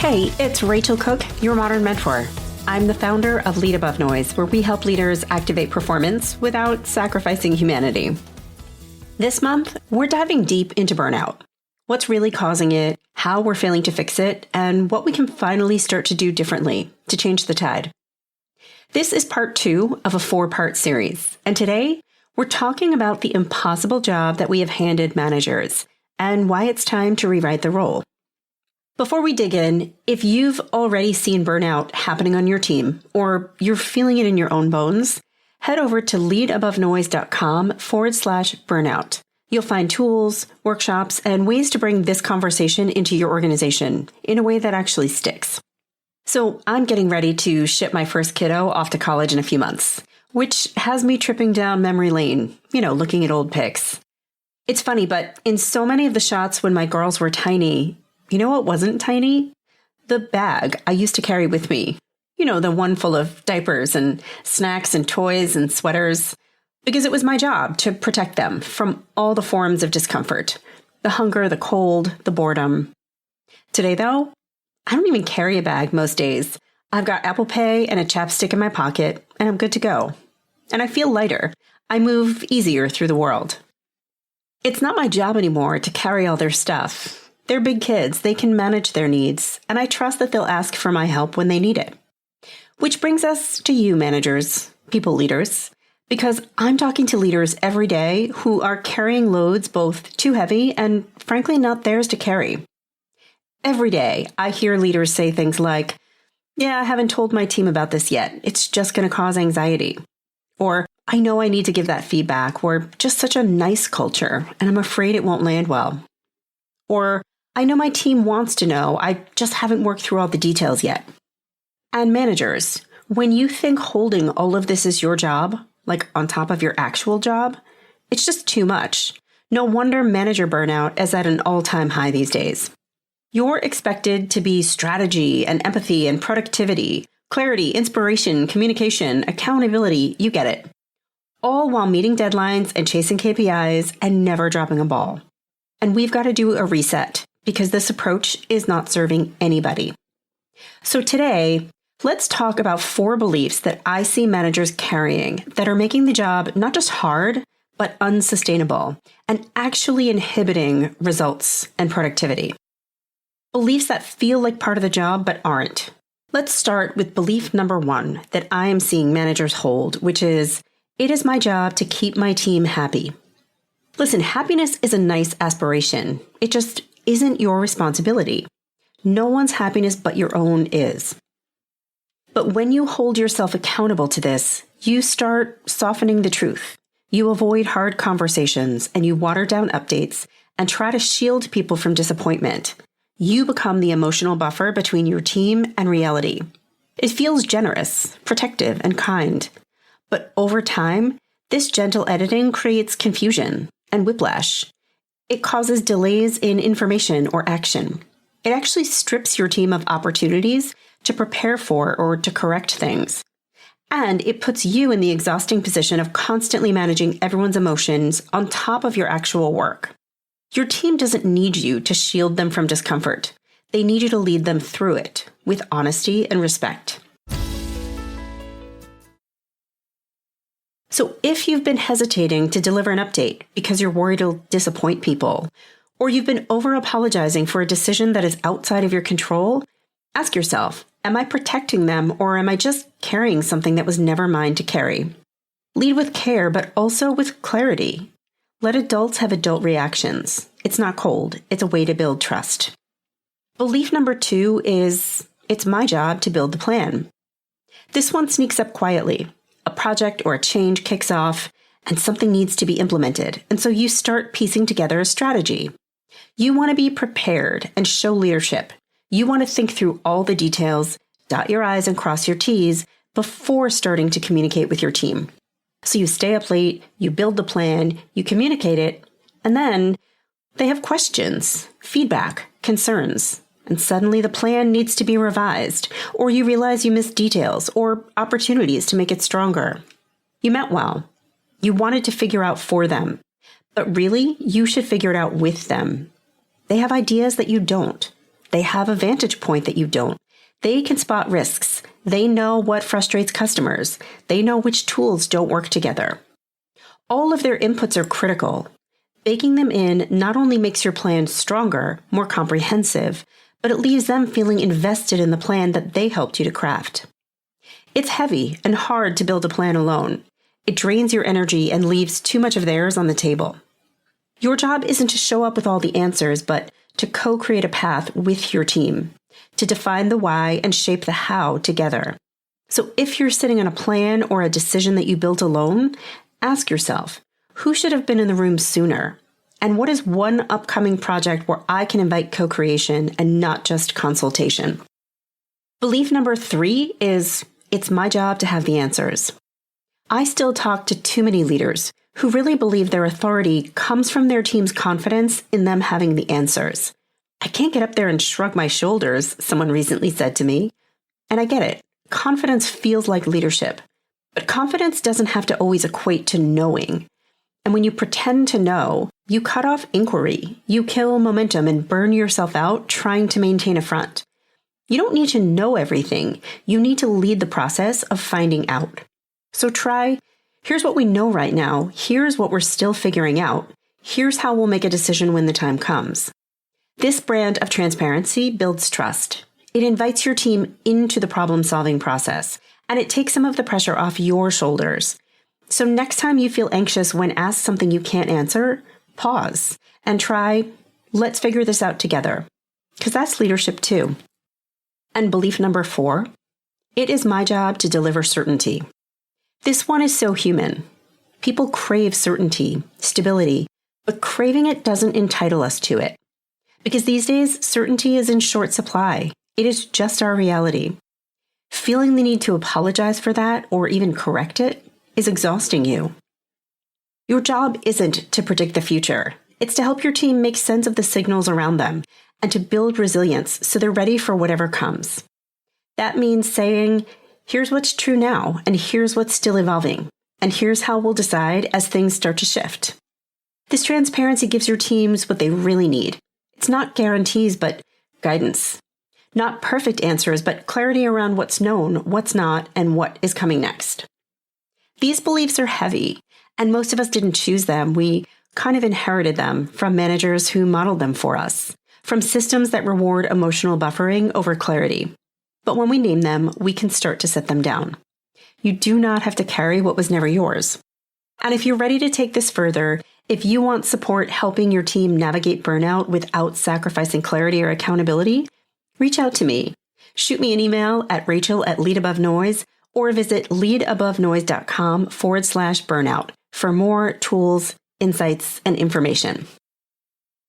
Hey, it's Rachel Cooke, your modern mentor. I'm the founder of Lead Above Noise, where we help leaders activate performance without sacrificing humanity. This month, we're diving deep into burnout. What's really causing it, how we're failing to fix it, and what we can finally start to do differently to change the tide. This is part 2 of a 4-part series, and today we're talking about the impossible job that we have handed managers and why it's time to rewrite the role. Before we dig in, if you've already seen burnout happening on your team, or you're feeling it in your own bones, head over to leadabovenoise.com/burnout. You'll find tools, workshops, and ways to bring this conversation into your organization in a way that actually sticks. So I'm getting ready to ship my first kiddo off to college in a few months, which has me tripping down memory lane, looking at old pics. It's funny, but in so many of the shots when my girls were tiny, you know what wasn't tiny? The bag I used to carry with me. The one full of diapers and snacks and toys and sweaters. Because it was my job to protect them from all the forms of discomfort. The hunger, the cold, the boredom. Today, though, I don't even carry a bag most days. I've got Apple Pay and a chapstick in my pocket, and I'm good to go. And I feel lighter. I move easier through the world. It's not my job anymore to carry all their stuff. They're big kids, they can manage their needs, and I trust that they'll ask for my help when they need it. Which brings us to you, managers, people leaders, because I'm talking to leaders every day who are carrying loads both too heavy and, frankly, not theirs to carry. Every day, I hear leaders say things like, "Yeah, I haven't told my team about this yet. It's just going to cause anxiety." Or, "I know I need to give that feedback. We're just such a nice culture, and I'm afraid it won't land well." Or, "I know my team wants to know. I just haven't worked through all the details yet." And managers, when you think holding all of this is your job, like on top of your actual job, it's just too much. No wonder manager burnout is at an all-time high these days. You're expected to be strategy and empathy and productivity, clarity, inspiration, communication, accountability, you get it. All while meeting deadlines and chasing KPIs and never dropping a ball. And we've got to do a reset because this approach is not serving anybody. So today, let's talk about 4 beliefs that I see managers carrying that are making the job not just hard, but unsustainable and actually inhibiting results and productivity. Beliefs that feel like part of the job but aren't. Let's start with belief number 1 that I am seeing managers hold, which is, it is my job to keep my team happy. Listen, happiness is a nice aspiration. It just isn't your responsibility. No one's happiness but your own is. But when you hold yourself accountable to this, you start softening the truth. You avoid hard conversations and you water down updates and try to shield people from disappointment. You become the emotional buffer between your team and reality. It feels generous, protective, and kind. But over time, this gentle editing creates confusion and whiplash. It causes delays in information or action. It actually strips your team of opportunities to prepare for or to correct things. And it puts you in the exhausting position of constantly managing everyone's emotions on top of your actual work. Your team doesn't need you to shield them from discomfort. They need you to lead them through it with honesty and respect. So if you've been hesitating to deliver an update because you're worried it'll disappoint people, or you've been over-apologizing for a decision that is outside of your control, ask yourself, am I protecting them or am I just carrying something that was never mine to carry? Lead with care, but also with clarity. Let adults have adult reactions. It's not cold. It's a way to build trust. Belief number 2 is, it's my job to build the plan. This one sneaks up quietly. A project or a change kicks off and something needs to be implemented. And so you start piecing together a strategy. You want to be prepared and show leadership. You want to think through all the details, dot your I's and cross your T's before starting to communicate with your team. So you stay up late, you build the plan, you communicate it, and then they have questions, feedback, concerns. And suddenly the plan needs to be revised, or you realize you missed details or opportunities to make it stronger. You meant well. You wanted to figure out for them, but really, you should figure it out with them. They have ideas that you don't. They have a vantage point that you don't. They can spot risks. They know what frustrates customers. They know which tools don't work together. All of their inputs are critical. Baking them in not only makes your plan stronger, more comprehensive, but it leaves them feeling invested in the plan that they helped you to craft. It's heavy and hard to build a plan alone. It drains your energy and leaves too much of theirs on the table. Your job isn't to show up with all the answers, but to co-create a path with your team, to define the why and shape the how together. So if you're sitting on a plan or a decision that you built alone, ask yourself, who should have been in the room sooner? And what is one upcoming project where I can invite co-creation and not just consultation? Belief number 3 is, it's my job to have the answers. I still talk to too many leaders who really believe their authority comes from their team's confidence in them having the answers. I can't get up there and shrug my shoulders, someone recently said to me. And I get it. Confidence feels like leadership. But confidence doesn't have to always equate to knowing. And when you pretend to know, you cut off inquiry, you kill momentum and burn yourself out trying to maintain a front. You don't need to know everything. You need to lead the process of finding out. So try, here's what we know right now. Here's what we're still figuring out. Here's how we'll make a decision when the time comes. This brand of transparency builds trust. It invites your team into the problem-solving process, and it takes some of the pressure off your shoulders. So next time you feel anxious when asked something you can't answer, pause and try, let's figure this out together. Because that's leadership too. And belief number 4, it is my job to deliver certainty. This one is so human. People crave certainty, stability, but craving it doesn't entitle us to it. Because these days, certainty is in short supply. It is just our reality. Feeling the need to apologize for that or even correct it is exhausting you. Your job isn't to predict the future. It's to help your team make sense of the signals around them and to build resilience so they're ready for whatever comes. That means saying, here's what's true now, and here's what's still evolving, and here's how we'll decide as things start to shift. This transparency gives your teams what they really need. It's not guarantees, but guidance. Not perfect answers, but clarity around what's known, what's not, and what is coming next. These beliefs are heavy, and most of us didn't choose them. We kind of inherited them from managers who modeled them for us, from systems that reward emotional buffering over clarity. But when we name them, we can start to set them down. You do not have to carry what was never yours. And if you're ready to take this further, if you want support helping your team navigate burnout without sacrificing clarity or accountability, reach out to me. Shoot me an email at rachel@leadabovenoise or visit leadabovenoise.com/burnout for more tools, insights, and information.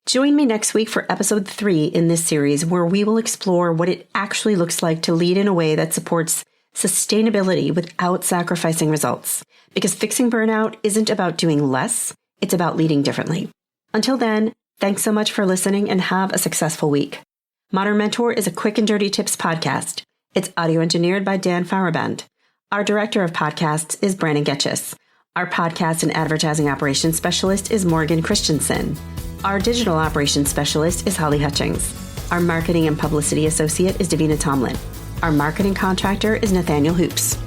Join me next week for episode 3 in this series, where we will explore what it actually looks like to lead in a way that supports sustainability without sacrificing results. Because fixing burnout isn't about doing less, it's about leading differently. Until then, thanks so much for listening and have a successful week. Modern Mentor is a quick and dirty tips podcast. It's audio engineered by Dan Fauerband. Our director of podcasts is Brandon Getchis. Our podcast and advertising operations specialist is Morgan Christensen. Our digital operations specialist is Holly Hutchings. Our marketing and publicity associate is Davina Tomlin. Our marketing contractor is Nathaniel Hoops.